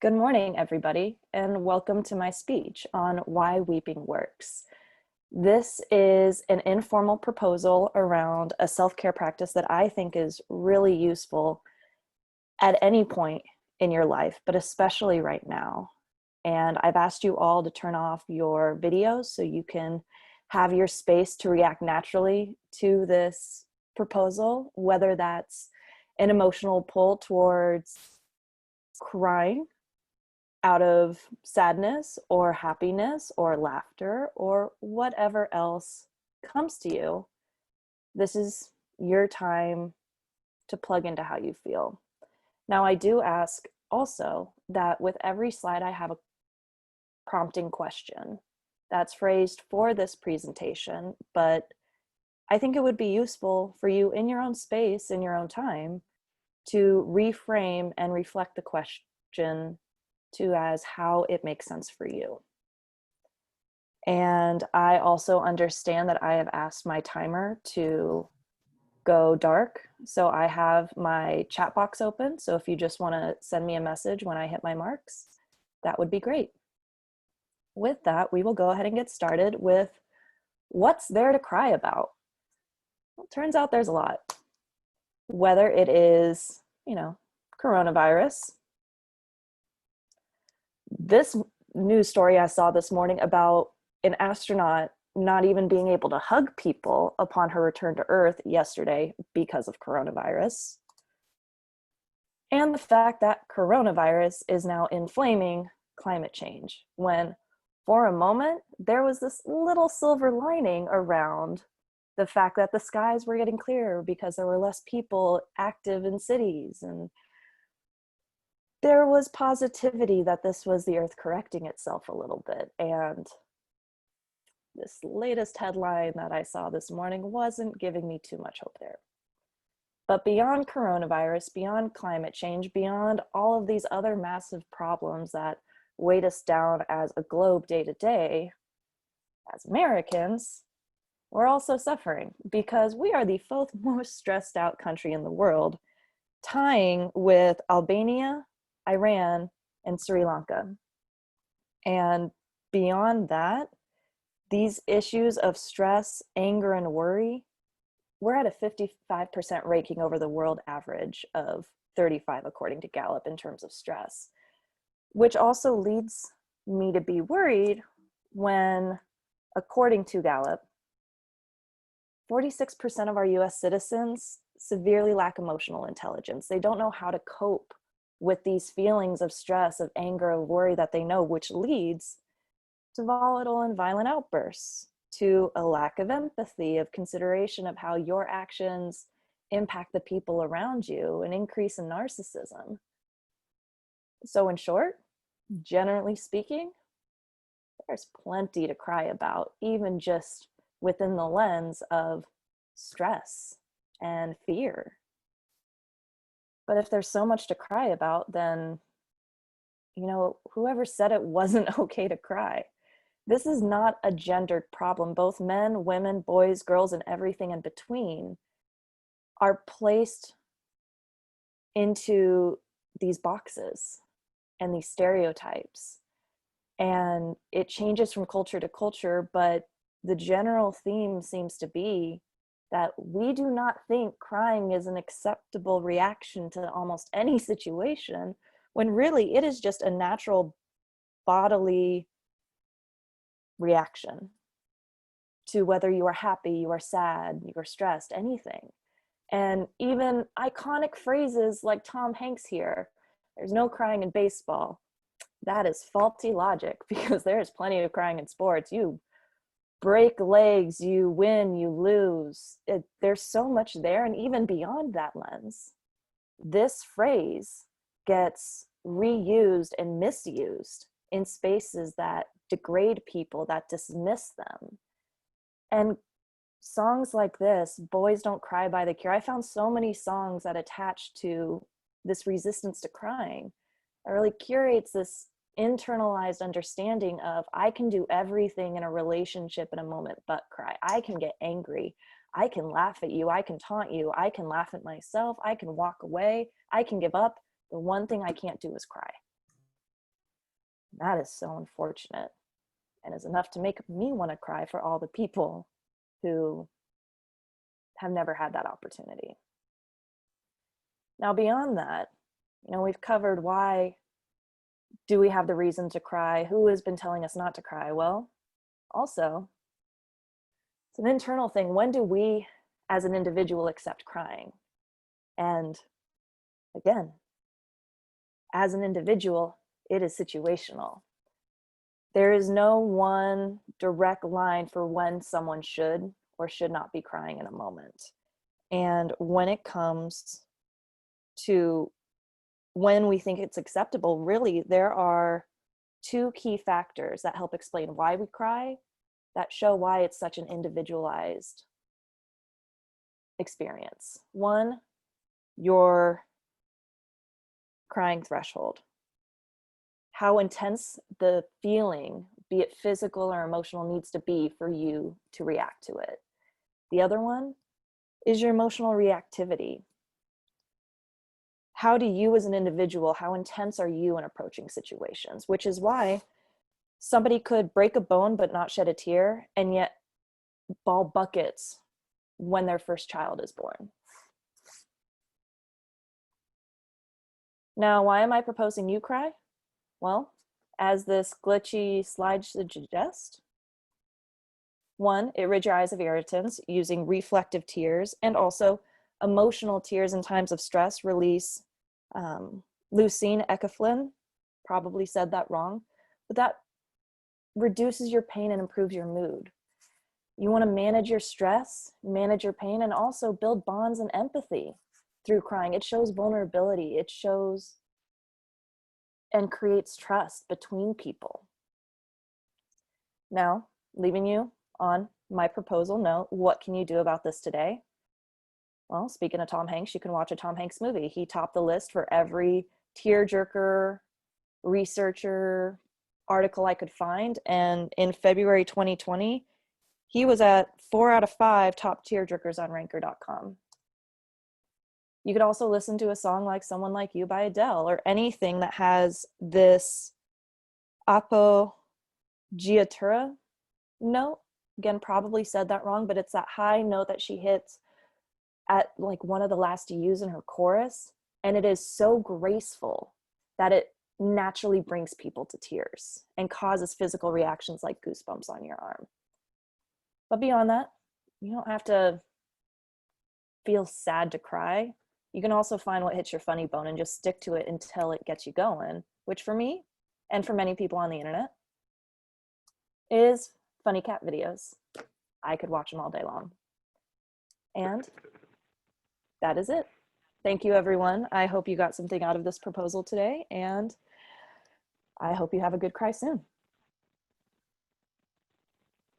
Good morning, everybody, and welcome to my speech on why weeping works. This is an informal proposal around a self-care practice that I think is really useful at any point in your life, but especially right now. And I've asked you all to turn off your videos so you can have your space to react naturally to this proposal, whether that's an emotional pull towards crying out of sadness or happiness or laughter or whatever else comes to you. This is your time to plug into how you feel. Now, I do ask also that with every slide, I have a prompting question that's phrased for this presentation, but I think it would be useful for you in your own space, in your own time, to reframe and reflect the question to as how it makes sense for you. And I also understand that I have asked my timer to go dark. So I have my chat box open. So if you just want to send me a message when I hit my marks, that would be great. With that, we will go ahead and get started with what's there to cry about. Well, it turns out there's a lot. Whether it is, coronavirus. This news story I saw this morning about an astronaut not even being able to hug people upon her return to Earth yesterday because of coronavirus. And the fact that coronavirus is now inflaming climate change, when for a moment there was this little silver lining around the fact that the skies were getting clearer because there were less people active in cities, and there was positivity that this was the Earth correcting itself a little bit. And this latest headline that I saw this morning wasn't giving me too much hope there. But beyond coronavirus, beyond climate change, beyond all of these other massive problems that weight us down as a globe day to day, as Americans, we're also suffering because we are the fourth most stressed out country in the world, tying with Albania, Iran, and Sri Lanka. And beyond that, these issues of stress, anger, and worry, we're at a 55% ranking over the world average of 35, according to Gallup, in terms of stress, which also leads me to be worried when, according to Gallup, 46% of our US citizens severely lack emotional intelligence. They don't know how to cope with these feelings of stress, of anger, of worry that they know, which leads to volatile and violent outbursts, to a lack of empathy, of consideration of how your actions impact the people around you, an increase in narcissism. So in short, generally speaking, there's plenty to cry about, even just within the lens of stress and fear. But if there's so much to cry about, then, whoever said it wasn't okay to cry. This is not a gendered problem. Both men, women, boys, girls, and everything in between are placed into these boxes and these stereotypes. And it changes from culture to culture, but the general theme seems to be that we do not think crying is an acceptable reaction to almost any situation, when really it is just a natural bodily reaction to whether you are happy, you are sad, you are stressed, anything. And even iconic phrases like Tom Hanks here, there's no crying in baseball. That is faulty logic, because there is plenty of crying in sports. You break legs, you win, you lose. There's so much there. And even beyond that lens, this phrase gets reused and misused in spaces that degrade people, that dismiss them. And songs like this, Boys Don't Cry by The Cure, I found so many songs that attach to this resistance to crying. It really curates this internalized understanding of, I can do everything in a relationship in a moment but cry. I can get angry. I can laugh at you. I can taunt you. I can laugh at myself. I can walk away. I can give up. The one thing I can't do is cry. That is so unfortunate and is enough to make me want to cry for all the people who have never had that opportunity. Now, beyond that, we've covered why do we have the reason to cry? Who has been telling us not to cry? Well, also, it's an internal thing. When do we, as an individual, accept crying? And again, as an individual, it is situational. There is no one direct line for when someone should or should not be crying in a moment. And when it comes to when we think it's acceptable, really, there are two key factors that help explain why we cry, that show why it's such an individualized experience. One, your crying threshold. How intense the feeling, be it physical or emotional, needs to be for you to react to it. The other one is your emotional reactivity. How do you as an individual, how intense are you in approaching situations? Which is why somebody could break a bone but not shed a tear, and yet bawl buckets when their first child is born. Now, why am I proposing you cry? Well, as this glitchy slide suggests, one, it rids your eyes of irritants using reflective tears, and also emotional tears in times of stress release leucine ecophlin, probably said that wrong, but that reduces your pain and improves your mood. You want to manage your stress, manage your pain, and also build bonds and empathy through crying. It shows vulnerability. It shows and creates trust between people. Now, leaving you on my proposal note, what can you do about this today? Well, speaking of Tom Hanks, you can watch a Tom Hanks movie. He topped the list for every tearjerker, researcher, article I could find. And in February 2020, he was at 4 out of 5 top tearjerkers on ranker.com. You could also listen to a song like Someone Like You by Adele, or anything that has this appoggiatura note. Again, probably said that wrong, but it's that high note that she hits at like one of the last U's in her chorus. And it is so graceful that it naturally brings people to tears and causes physical reactions like goosebumps on your arm. But beyond that, you don't have to feel sad to cry. You can also find what hits your funny bone and just stick to it until it gets you going, which for me, and for many people on the internet, is funny cat videos. I could watch them all day long. And that is it. Thank you, everyone. I hope you got something out of this proposal today, and I hope you have a good cry soon.